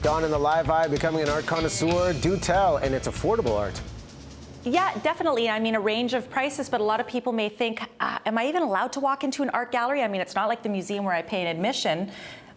Dawn in the Live Eye, becoming an art connoisseur. Do tell, and it's affordable art. Yeah, definitely. I mean, a range of prices, but a lot of people may think, am I even allowed to walk into an art gallery? I mean, it's not like the museum where I pay an admission.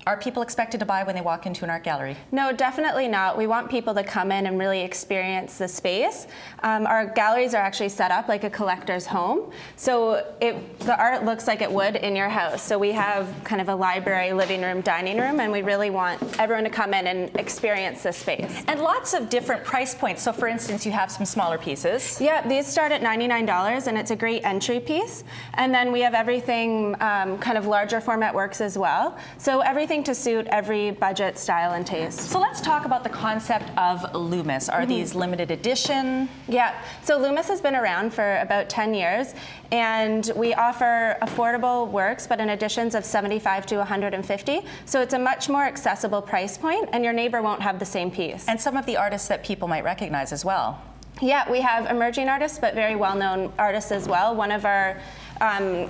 Are people expected to buy when they walk into an art gallery? No, definitely not. We want people to come in and really experience the space. Our galleries are actually set up like a collector's home. So the art looks like it would in your house. So we have kind of a library, living room, dining room, and we really want everyone to come in and experience this space. And lots of different price points. So for instance, you have some smaller pieces. Yeah, these start at $99 and it's a great entry piece. And then we have everything kind of larger format works as well. So everything to suit every budget, style, and taste. So let's talk about the concept of Loomis. Are these limited edition? Yeah, so Loomis has been around for about 10 years, and we offer affordable works, but in editions of 75 to 150. So it's a much more accessible price point, and your neighbor won't have the same piece. And some of the artists that people might recognize as well. Yeah, we have emerging artists, but very well-known artists as well. One of our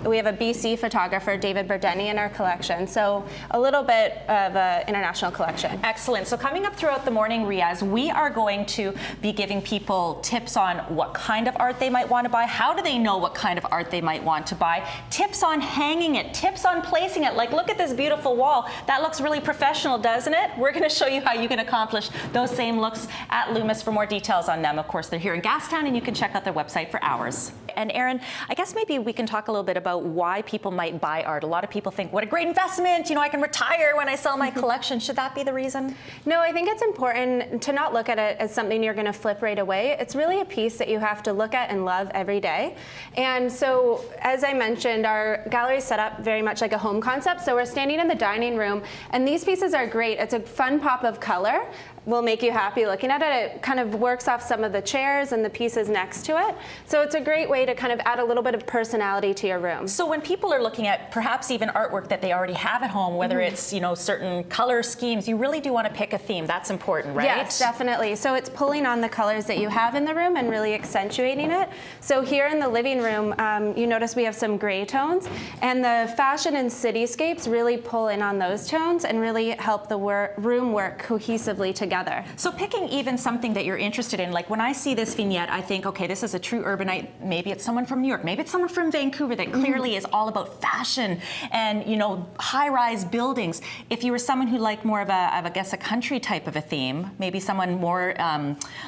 we have a BC photographer, David Burdeni, in our collection, so a little bit of an international collection. Excellent. So coming up throughout the morning, Riaz, we are going to be giving people tips on what kind of art they might want to buy, how do they know what kind of art they might want to buy, tips on hanging it, tips on placing it. Like, look at this beautiful wall. That looks really professional, doesn't it? We're going to show you how you can accomplish those same looks at Loomis. For more details on them, of course, they're here in Gastown, and you can check out their website for hours. And Erin, I guess maybe we can talk a little bit about why people might buy art. A lot of people think, what a great investment, you know, I can retire when I sell my collection. Should that be the reason? No, I think it's important to not look at it as something you're going to flip right away. It's really a piece that you have to look at and love every day. And so, as I mentioned, our gallery is set up very much like a home concept. So we're standing in the dining room, and these pieces are great. It's a fun pop of color. Will make you happy looking at it. It kind of works off some of the chairs and the pieces next to it. So it's a great way to kind of add a little bit of personality to your room. So when people are looking at perhaps even artwork that they already have at home, whether it's, you know, certain color schemes, you really do want to pick a theme. That's important, right? Yes, definitely. So it's pulling on the colors that you have in the room and really accentuating it. So here in the living room, you notice we have some gray tones, and the fashion and cityscapes really pull in on those tones and really help the room work cohesively together. So picking even something that you're interested in, like when I see this vignette, I think, okay, this is a true urbanite. Maybe it's someone from New York, maybe it's someone from Vancouver that clearly is all about fashion and, you know, high-rise buildings. If you were someone who liked more of I guess, a country type of a theme, maybe someone more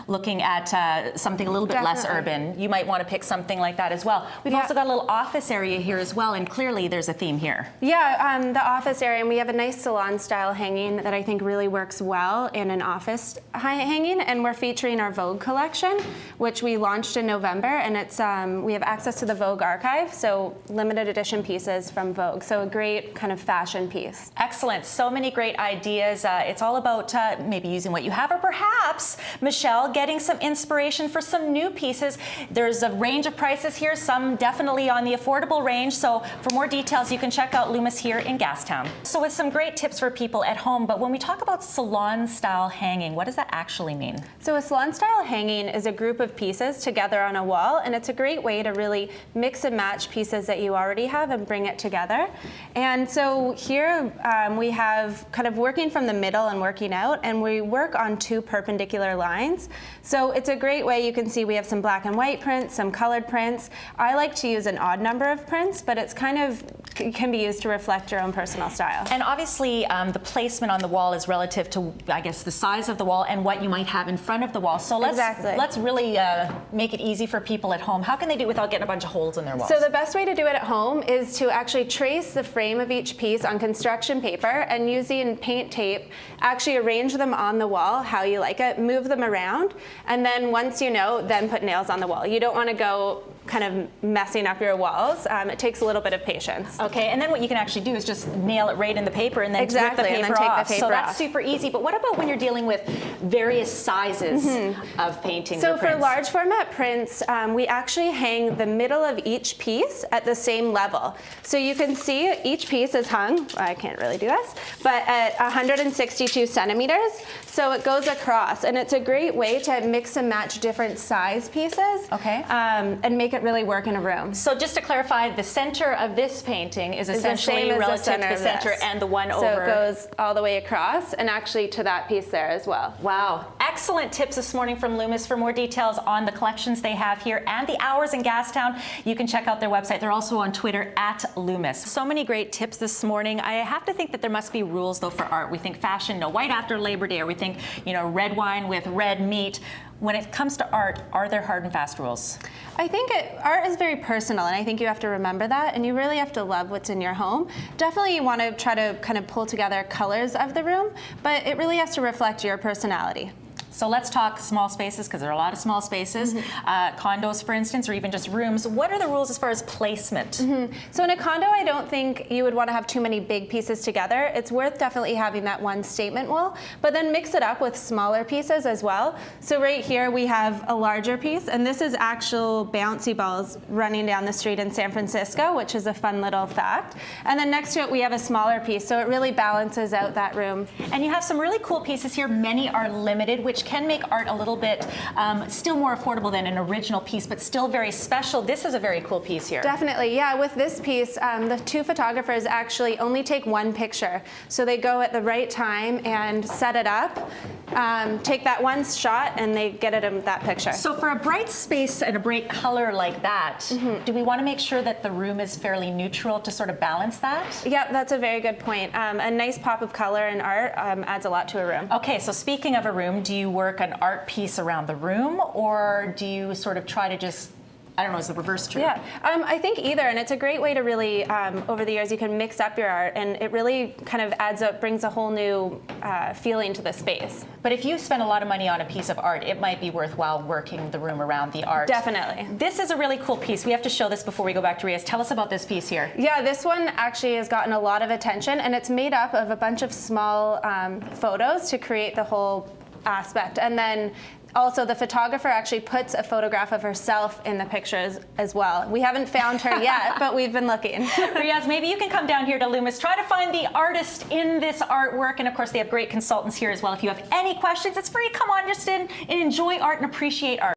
looking at something a little bit less urban, you might want to pick something like that as well. We've also got a little office area here as well, and clearly there's a theme here. Yeah, the office area, and we have a nice salon-style hanging that I think really works well in an office hanging, and we're featuring our Vogue collection, which we launched in November, and it's we have access to the Vogue archive, so limited edition pieces from Vogue, so a great kind of fashion piece. Excellent. So many great ideas. It's all about maybe using what you have, or perhaps, Michelle, getting some inspiration for some new pieces. There's a range of prices here, some definitely on the affordable range, so for more details, you can check out Loomis here in Gastown. So with some great tips for people at home, but when we talk about salon-style hanging, what does that actually mean? So a salon-style hanging is a group of pieces together on a wall, and it's a great way to really mix and match pieces that you already have and bring it together. And so here we have kind of working from the middle and working out, and we work on two perpendicular lines. So it's a great way. You can see we have some black and white prints, some colored prints. I like to use an odd number of prints, but it's kind of can be used to reflect your own personal style. And obviously the placement on the wall is relative to, I guess, the size of the wall and what you might have in front of the wall. So let's really make it easy for people at home. How can they do it without getting a bunch of holes in their walls? So the best way to do it at home is to actually trace the frame of each piece on construction paper, and using paint tape, actually arrange them on the wall how you like it, move them around, and then once you know, then put nails on the wall. You don't want to go kind of messing up your walls. It takes a little bit of patience. Okay, and then what you can actually do is just nail it right in the paper and then rip the paper and then take off. the paper so that's off. super easy. But what about when you're dealing with various sizes of paintings So or for prints? large format prints, we actually hang the middle of each piece at the same level. So you can see each piece is hung, I can't really do this, but at 162 centimeters. So it goes across, and it's a great way to mix and match different size pieces. Okay. And make make it really work in a room. So just to clarify, the center of this painting is essentially same as the relative center to the of center this. and the one So over. it goes all the way across and actually to that piece there as well. Wow. Excellent tips this morning from Loomis. For more details on the collections they have here and the hours in Gastown, you can check out their website. They're also on Twitter at Loomis. So many great tips this morning. I have to think that there must be rules though for art. We think fashion, no white after Labor Day, or we think, red wine with red meat. When it comes to art, are there hard and fast rules? I think art is very personal, and I think you have to remember that, and you really have to love what's in your home. Definitely you want to try to kind of pull together colors of the room, but it really has to reflect your personality. So let's talk small spaces, because there are a lot of small spaces. Condos, for instance, or even just rooms. What are the rules as far as placement? So in a condo, I don't think you would want to have too many big pieces together. It's worth definitely having that one statement wall, but then mix it up with smaller pieces as well. So right here we have a larger piece, and this is actual bouncy balls running down the street in San Francisco, which is a fun little fact. And then next to it we have a smaller piece, so it really balances out that room. And you have some really cool pieces here. Many are limited, which can make art a little bit still more affordable than an original piece, but still very special. This is a very cool piece here. Definitely, yeah. With this piece, the two photographers actually only take one picture. So they go at the right time and set it up, take that one shot, and they get it in that picture. So for a bright space and a bright color like that, do we want to make sure that the room is fairly neutral to sort of balance that? Yep, that's a very good point. A nice pop of color in art adds a lot to a room. Okay, so speaking of a room, do you work an art piece around the room, or do you sort of try to just, I don't know, is the reverse true? Yeah, I think either, and it's a great way to really, over the years, you can mix up your art, and it really kind of adds up, brings a whole new feeling to the space. But if you spend a lot of money on a piece of art, it might be worthwhile working the room around the art. Definitely. This is a really cool piece. We have to show this before we go back to Riaz. Tell us about this piece here. Yeah, this one actually has gotten a lot of attention, and it's made up of a bunch of small photos to create the whole aspect. And then also the photographer actually puts a photograph of herself in the pictures as well. We haven't found her yet, but we've been looking. Riaz, maybe you can come down here to Loomis, try to find the artist in this artwork, and of course they have great consultants here as well. If you have any questions, it's free. Come on just in and enjoy art and appreciate art.